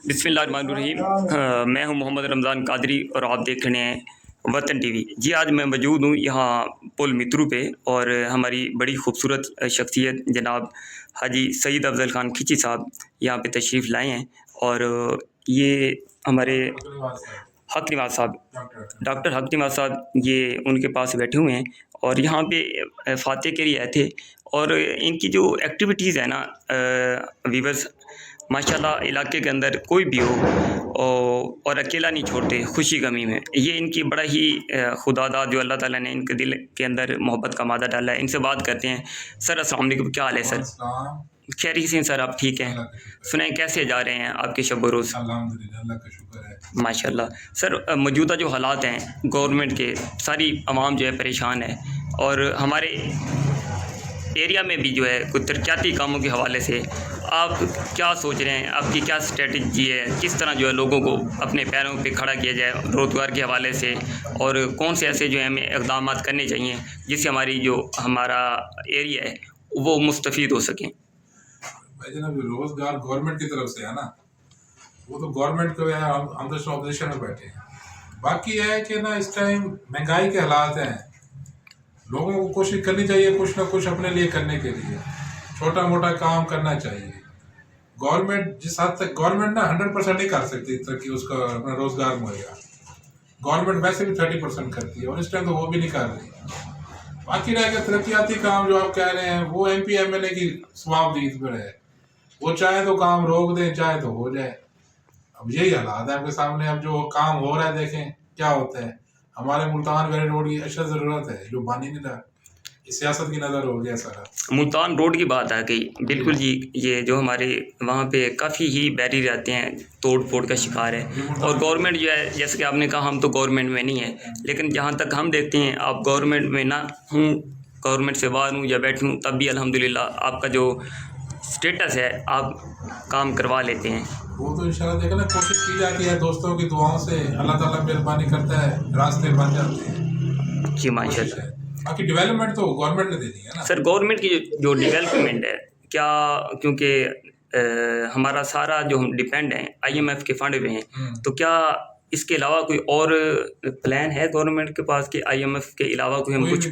बिस्मिल्लाहिर्रहमानिर्रहीम। मैं हूं मोहम्मद रमज़ान कादरी और आप देख रहे हैं वतन टीवी। जी, आज मैं मौजूद हूं यहाँ पुल मित्रू पे और हमारी बड़ी खूबसूरत शख्सियत जनाब हाजी सईद अफजल खान खिची साहब यहाँ पे तशरीफ़ लाए हैं और ये हमारे हक निवाज साहब, डॉक्टर हक निवाज साहब, ये उनके पास बैठे हुए हैं और यहाँ पे फातह के लिए आए थे। और इनकी जो एक्टिविटीज़ है ना वीवर्स, माशाल्लाह इलाके के अंदर कोई भी हो और अकेला नहीं छोड़ते खुशी गमी में। ये इनकी बड़ा ही खुदादा जो अल्लाह ताला ने इनके दिल के अंदर मोहब्बत का मादा डाला है। इनसे बात करते हैं। सर अस्सलाम वालेकुम, क्या हाल है सर? खैरियत से सर, आप ठीक हैं? सुनाएं कैसे जा रहे हैं आपके शब रोज़? अल्हम्दुलिल्लाह, अल्लाह का शुक्र है माशाल्लाह। सर मौजूदा जो हालात हैं गवर्नमेंट के, सारी आवाम जो है परेशान है और हमारे एरिया में भी जो है कुछ तरक्याती कामों के हवाले से आप क्या सोच रहे हैं? आपकी क्या स्ट्रेटजी है? किस तरह जो है लोगों को अपने पैरों पे खड़ा किया जाए रोज़गार के हवाले से, और कौन से ऐसे जो है हमें इक़दाम करने चाहिए जिससे हमारी जो हमारा एरिया है वो मुस्तफ़ीद हो सकें? भाई जनाब, रोज़गार गवर्नमेंट की तरफ से है ना, वो तो गवर्नमेंट को है, हम तो ऑपोजिशन में बैठे हैं। बाकी है कि ना इस टाइम महंगाई के हालात हैं, लोगों को कोशिश करनी चाहिए कुछ ना कुछ अपने लिए करने के लिए, छोटा मोटा काम करना चाहिए। गवर्नमेंट जिस हद तक गवर्नमेंट ना 100% नहीं कर सकती ताकि उसका अपना रोज़गार मुहैया, गवर्नमेंट वैसे भी 30% करती है और इस टाइम तो वो भी नहीं कर रही। बाकी रह गया तरक्याती काम जो आप कह रहे हैं, वो MP MLA की स्वाबदीद पर है, वो चाहे तो काम रोक दें चाहे तो हो जाए। अब यही हालात है आपके सामने। अब जो काम हो रहा है देखें क्या होता है। हमारे मुल्तान वैली रोड की अशद ज़रूरत है जो बानी नहीं रहा, सियासत की नज़र हो गया सारा। मुल्तान रोड की बात आ गई, बिल्कुल जी। ये जो हमारे वहाँ पे काफ़ी ही बैरियर रहते हैं, तोड़ फोड़ का शिकार है। और गवर्नमेंट जो है, जैसे कि आपने कहा हम तो गवर्नमेंट में नहीं है, लेकिन जहाँ तक हम देखते हैं आप गवर्नमेंट में ना हूँ, गवर्नमेंट से बाहर हूँ या बैठूँ, तब भी अल्हम्दुलिल्लाह आपका जो स्टेटस है आप काम करवा लेते हैं। वो तो इंशाल्लाह देखो ना, कोशिश की जाती है, दोस्तों की दुआओं से अल्लाह ताला मेहरबानी करता है, रास्ते बन जाते हैं जी माशाल्लाह। बाकी डेवलपमेंट तो गवर्नमेंट ने देनी है ना सर। गवर्नमेंट की जो डेवलपमेंट है क्या, क्योंकि हमारा सारा जो हम डिपेंड हैं IMF के फंड पे हैं, तो क्या इसके अलावा कोई और प्लान है गवर्नमेंट के पास कि IMF के अलावा कोई हम कुछ,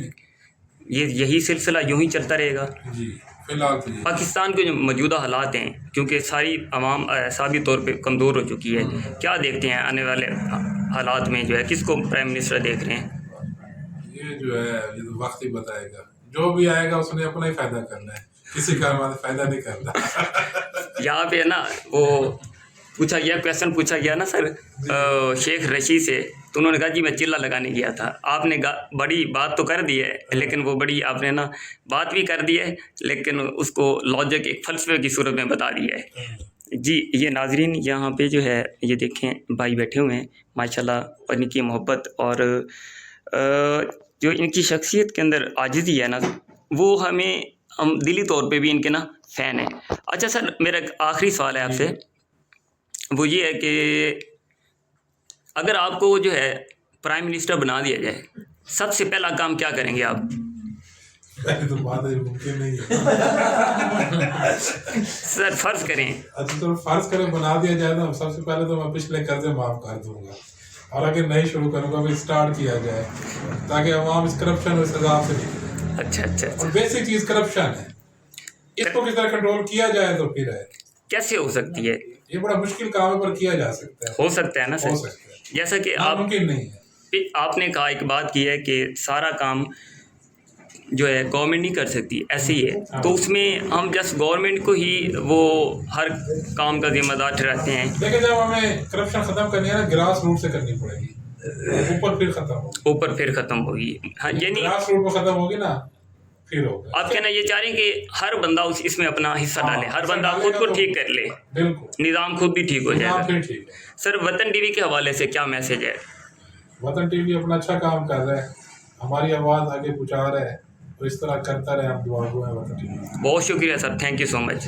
यही सिलसिला यूं ही चलता रहेगा? जी फिलहाल तो पाकिस्तान के जो मौजूदा हालात हैं, क्योंकि सारी आवाम साबित तौर पे कमज़ोर हो चुकी है, क्या देखते हैं आने वाले हालात में जो है किसको प्राइम मिनिस्टर देख रहे हैं? ये जो है ये तो वक्त ही बताएगा, जो भी आएगा उसने अपना ही फ़ायदा करना है, किसी का हमारा फ़ायदा नहीं करना। यहाँ पे है ना वो पूछा गया, क्वेश्चन पूछा गया ना सर शेख रशीद से, तो उन्होंने कहा जी मैं चिल्ला लगाने गया था। आपने बड़ी बात तो कर दी है, लेकिन वो बड़ी आपने ना बात भी कर दी है, लेकिन उसको लॉजिक एक फ़लसफे की सूरत में बता दिया है। जी ये नाजरीन, यहाँ पे जो है ये देखें भाई बैठे हुए हैं माशाल्लाह, और इनकी मोहब्बत और जो इनकी शख्सियत के अंदर आजिज़ी है ना, वो हम दिली तौर पे भी इनके ना फ़ैन हैं। अच्छा सर, मेरा आखिरी सवाल है आपसे, वो ये है कि अगर आपको जो है प्राइम मिनिस्टर बना दिया जाए, सबसे पहला काम क्या करेंगे आप? तो बात है, मुमकिन नहीं है। सर फ़र्ज़ करें, अच्छा तो फ़र्ज़ करें बना दिया जाए ना, सबसे पहले तो मैं पिछले कर्जे माफ़ कर दूंगा और आगे नई शुरू करूंगा, भी स्टार्ट किया जाए ताकि अवाम इस करप्शन और सजा से निकले। अच्छा। और बेसिक चीज़ करप्शन है, इसको किस तरह कंट्रोल किया जाए तो फिर है। कैसे हो सकती है? ये बड़ा मुश्किल काम है पर किया जा सकता है। हो सकता है ना सर? हो सकता है, जैसा कि आप मुमकिन नहीं है। आपने कहा, एक बात की है कि सारा काम जो है गवर्नमेंट नहीं कर सकती, ऐसे ही है, तो उसमें हम जस्ट गवर्नमेंट को ही वो हर काम का जिम्मेदार ठहराते हैं। देखिए जब हमें करप्शन ख़त्म करनी है ना, ग्रास रूट से करनी पड़ेगी, ऊपर फिर ख़त्म होगी। हाँ, यानी ग्रास रूट पर ख़त्म होगी ना फिर होगा। आप कहना ये चाह रहे हैं कि हर बंदा इसमें अपना हिस्सा डाले, हर बंदा खुद को ठीक कर ले, बिल्कुल निज़ाम खुद भी ठीक हो जाएगा। ठीक है। सर वतन TV के हवाले से क्या मैसेज है? वतन TV अपना अच्छा काम कर रहा है, हमारी आवाज़ आगे पहुँचा रहा है, तो इस तरह करता रहे, हम दुआ गो हैं वतन TV। बहुत शुक्रिया sir, thank you so much.